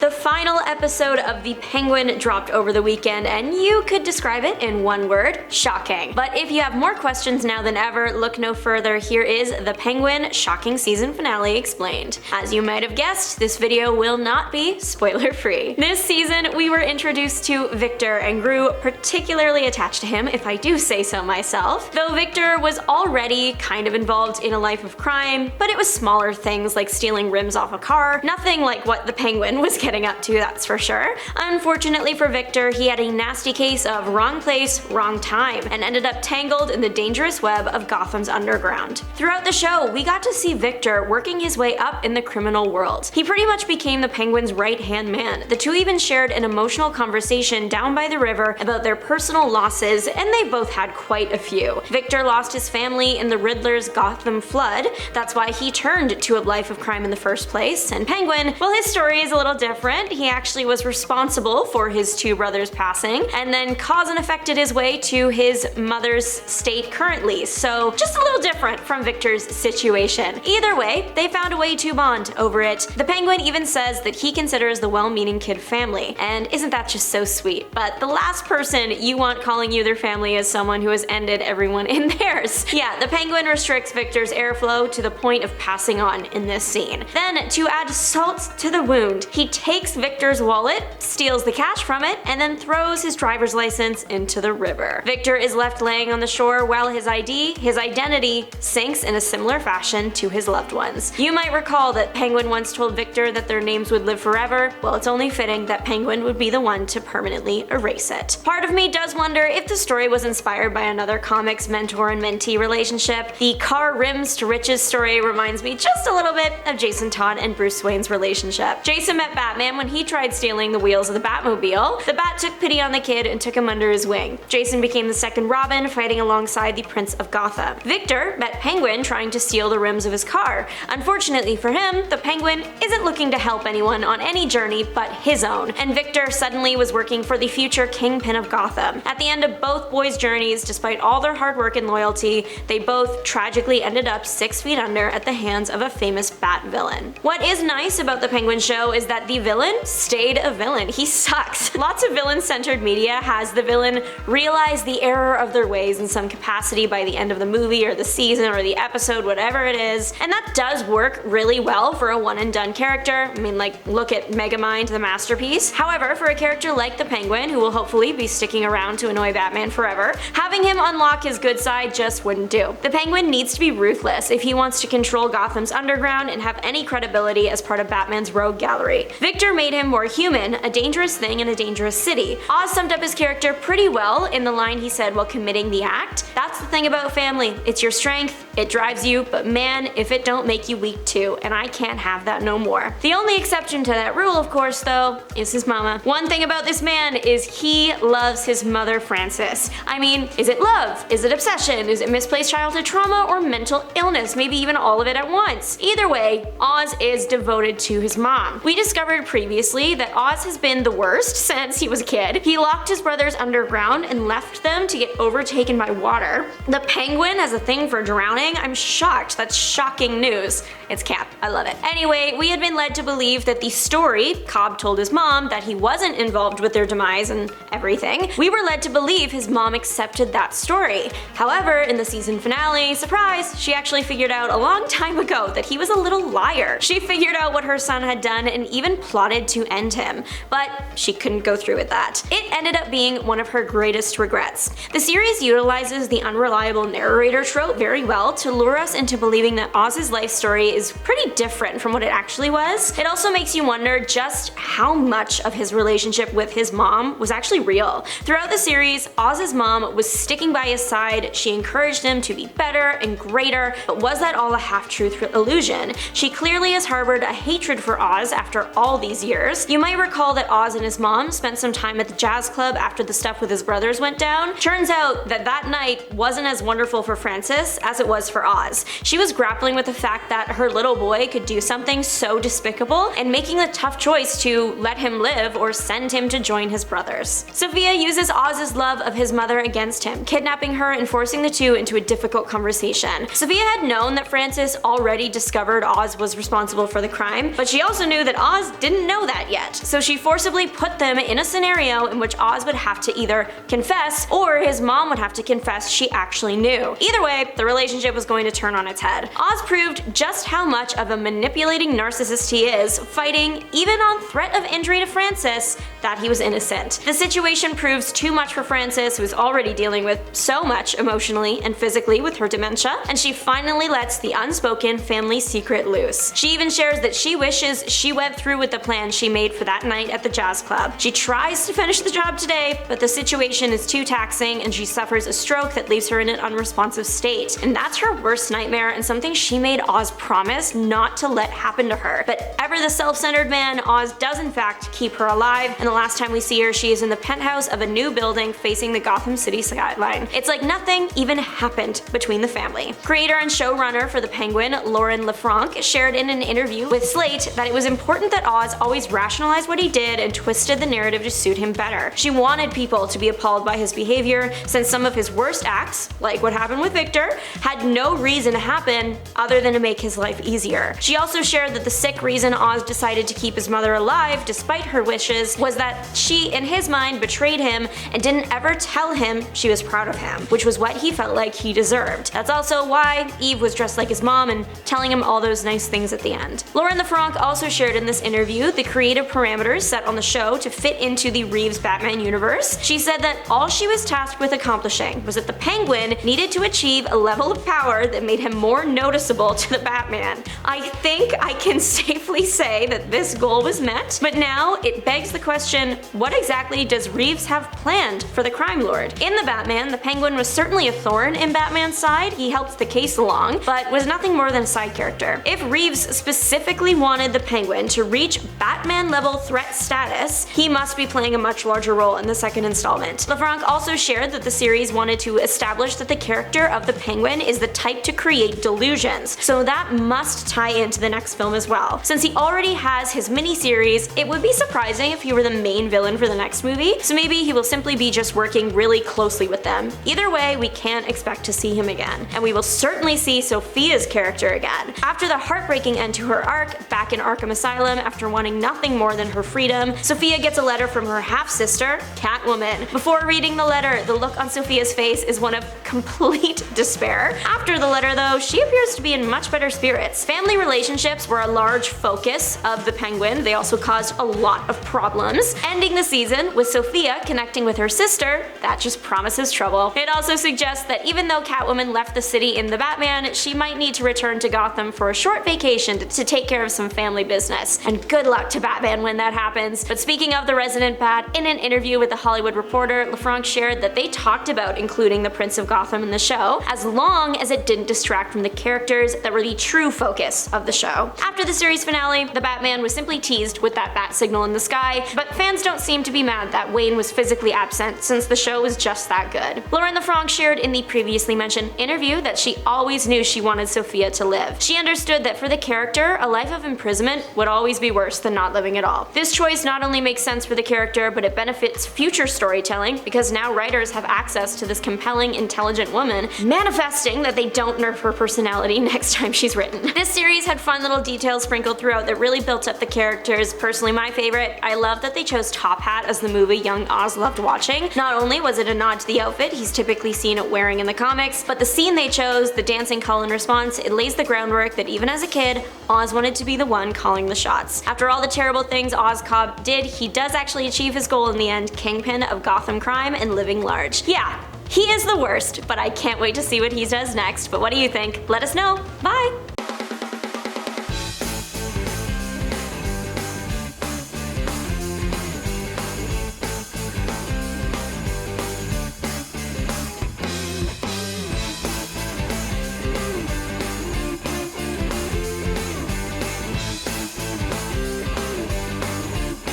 The final episode of The Penguin dropped over the weekend, and you could describe it in one word: shocking. But if you have more questions now than ever, look no further. Here is The Penguin shocking season finale explained. As you might have guessed, this video will not be spoiler-free. This season, we were introduced to Victor and grew particularly attached to him, if I do say so myself. Though Victor was already kind of involved in a life of crime, but it was smaller things like stealing rims off a car, nothing like what the Penguin was getting up to, that's for sure. Unfortunately for Victor, he had a nasty case of wrong place, wrong time, and ended up tangled in the dangerous web of Gotham's underground. Throughout the show, we got to see Victor working his way up in the criminal world. He pretty much became the Penguin's right-hand man. The two even shared an emotional conversation down by the river about their personal losses, and they both had quite a few. Victor lost his family in the Riddler's Gotham flood. That's why he turned to a life of crime in the first place. And Penguin, well, his story is a little different. He actually was responsible for his two brothers passing, and then cause and effected his way to his mother's state currently. So just a little different from Victor's situation. Either way, they found a way to bond over it. The Penguin even says that he considers the well-meaning kid family, and isn't that just so sweet? But the last person you want calling you their family is someone who has ended everyone in theirs. Yeah, the Penguin restricts Victor's airflow to the point of passing on in this scene. Then, to add salt to the wound, he takes Victor's wallet, steals the cash from it, and then throws his driver's license into the river. Victor is left laying on the shore while his identity, sinks in a similar fashion to his loved ones. You might recall that Penguin once told Victor that their names would live forever. Well, it's only fitting that Penguin would be the one to permanently erase it. Part of me does wonder if the story was inspired by another comics mentor and mentee relationship. The car rims to riches story reminds me just a little bit of Jason Todd and Bruce Wayne's relationship. Jason met Batman when he tried stealing the wheels of the Batmobile. The Bat took pity on the kid and took him under his wing. Jason became the second Robin, fighting alongside the Prince of Gotham. Victor met Penguin trying to steal the rims of his car. Unfortunately for him, the Penguin isn't looking to help anyone on any journey but his own, and Victor suddenly was working for the future Kingpin of Gotham. At the end of both boys' journeys, despite all their hard work and loyalty, they both tragically ended up 6 feet under at the hands of a famous Bat villain. What is nice about the Penguin show is that the villain stayed a villain. He sucks. Lots of villain-centered media has the villain realize the error of their ways in some capacity by the end of the movie or the season or the episode, whatever it is, and that does work really well for a one-and-done character. I mean, like, look at Megamind, the masterpiece. However, for a character like the Penguin, who will hopefully be sticking around to annoy Batman forever, having him unlock his good side just wouldn't do. The Penguin needs to be ruthless if he wants to control Gotham's underground and have any credibility as part of Batman's rogue gallery. Victor made him more human, a dangerous thing in a dangerous city. Oz summed up his character pretty well in the line he said while committing the act: "That's the thing about family. It's your strength, it drives you, but man, if it don't make you weak too, and I can't have that no more." The only exception to that rule, of course, though, is his mama. One thing about this man is he loves his mother, Frances. I mean, is it love? Is it obsession? Is it misplaced childhood trauma or mental illness? Maybe even all of it at once. Either way, Oz is devoted to his mom. We discovered previously that Oz has been the worst since he was a kid. He locked his brothers underground and left them to get overtaken by water. The Penguin has a thing for drowning. I'm shocked. That's shocking news. It's cap. I love it. Anyway, we had been led to believe that the story, Cobb told his mom that he wasn't involved with their demise and everything. We were led to believe his mom accepted that story. However, in the season finale, surprise, she actually figured out a long time ago that he was a little liar. She figured out what her son had done and even plotted to end him, but she couldn't go through with that. It ended up being one of her greatest regrets. The series utilizes the unreliable narrator trope very well to lure us into believing that Oz's life story is pretty different from what it actually was. It also makes you wonder just how much of his relationship with his mom was actually real. Throughout the series, Oz's mom was sticking by his side. She encouraged him to be better and greater, but was that all a half-truth illusion? She clearly has harbored a hatred for Oz after all these years. You might recall that Oz and his mom spent some time at the jazz club after the stuff with his brothers went down. Turns out that that night wasn't as wonderful for Frances as it was for Oz. She was grappling with the fact that her little boy could do something so despicable and making a tough choice to let him live or send him to join his brothers. Sofia uses Oz's love of his mother against him, kidnapping her and forcing the two into a difficult conversation. Sofia had known that Frances already discovered Oz was responsible for the crime, but she also knew that Oz didn't didn't know that yet, so she forcibly put them in a scenario in which Oz would have to either confess or his mom would have to confess she actually knew. Either way, the relationship was going to turn on its head. Oz proved just how much of a manipulating narcissist he is, fighting, even on threat of injury to Frances, that he was innocent. The situation proves too much for Frances, who's already dealing with so much emotionally and physically with her dementia, and she finally lets the unspoken family secret loose. She even shares that she wishes she went through with the plan she made for that night at the jazz club. She tries to finish the job today, but the situation is too taxing and she suffers a stroke that leaves her in an unresponsive state. And that's her worst nightmare and something she made Oz promise not to let happen to her. But ever the self-centered man, Oz does in fact keep her alive, and the last time we see her, she is in the penthouse of a new building facing the Gotham City skyline. It's like nothing even happened between the family. Creator and showrunner for The Penguin, Lauren LeFranc, shared in an interview with Slate that it was important that Oz always rationalized what he did and twisted the narrative to suit him better. She wanted people to be appalled by his behavior, since some of his worst acts, like what happened with Victor, had no reason to happen other than to make his life easier. She also shared that the sick reason Oz decided to keep his mother alive despite her wishes was that she, in his mind, betrayed him and didn't ever tell him she was proud of him, which was what he felt like he deserved. That's also why Eve was dressed like his mom and telling him all those nice things at the end. Lauren LeFranc also shared in this interview the creative parameters set on the show to fit into the Reeves Batman universe. She said that all she was tasked with accomplishing was that the Penguin needed to achieve a level of power that made him more noticeable to the Batman. I think I can safely say that this goal was met, but now it begs the question, what exactly does Reeves have planned for the crime lord? In The Batman, the Penguin was certainly a thorn in Batman's side. He helped the case along, but was nothing more than a side character. If Reeves specifically wanted the Penguin to reach Batman-level threat status, he must be playing a much larger role in the second installment. LeFranc also shared that the series wanted to establish that the character of the Penguin is the type to create delusions, so that must tie into the next film as well. Since he already has his miniseries, it would be surprising if he were the main villain for the next movie, so maybe he will simply be just working really closely with them. Either way, we can't expect to see him again, and we will certainly see Sofia's character again. After the heartbreaking end to her arc, back in Arkham Asylum after wanting nothing more than her freedom, Sofia gets a letter from her half-sister, Catwoman. Before reading the letter, the look on Sofia's face is one of complete despair. After the letter though, she appears to be in much better spirits. Family relationships were a large focus of the Penguin. They also caused a lot of problems. Ending the season with Sofia connecting with her sister, that just promises trouble. It also suggests that even though Catwoman left the city in The Batman, she might need to return to Gotham for a short vacation to take care of some family business. And good luck to Batman when that happens. But speaking of the resident Bat, in an interview with The Hollywood Reporter, LeFranc shared that they talked about including the Prince of Gotham in the show, as long as it didn't distract from the characters that were the true focus of the show. After the series finale, the Batman was simply teased with that bat signal in the sky, but fans don't seem to be mad that Wayne was physically absent since the show was just that good. Lauren LeFranc shared in the previously mentioned interview that she always knew she wanted Sofia to live. She understood that for the character, a life of imprisonment would always be worse than not living at all. This choice not only makes sense for the character, but it benefits future storytelling because now writers have access to this compelling, intelligent woman, manifesting that they don't nerf her personality next time she's written. This series had fun little details sprinkled throughout that really built up the characters. Personally my favorite, I love that they chose Top Hat as the movie young Oz loved watching. Not only was it a nod to the outfit he's typically seen wearing in the comics, but the scene they chose, the dancing call and response, it lays the groundwork that even as a kid, Oz wanted to be the one calling the shots. After all the terrible things Oz Cobb did, he does actually achieve his goal in the end, kingpin of Gotham crime and living large. Yeah, he is the worst, but I can't wait to see what he does next. But what do you think? Let us know. Bye!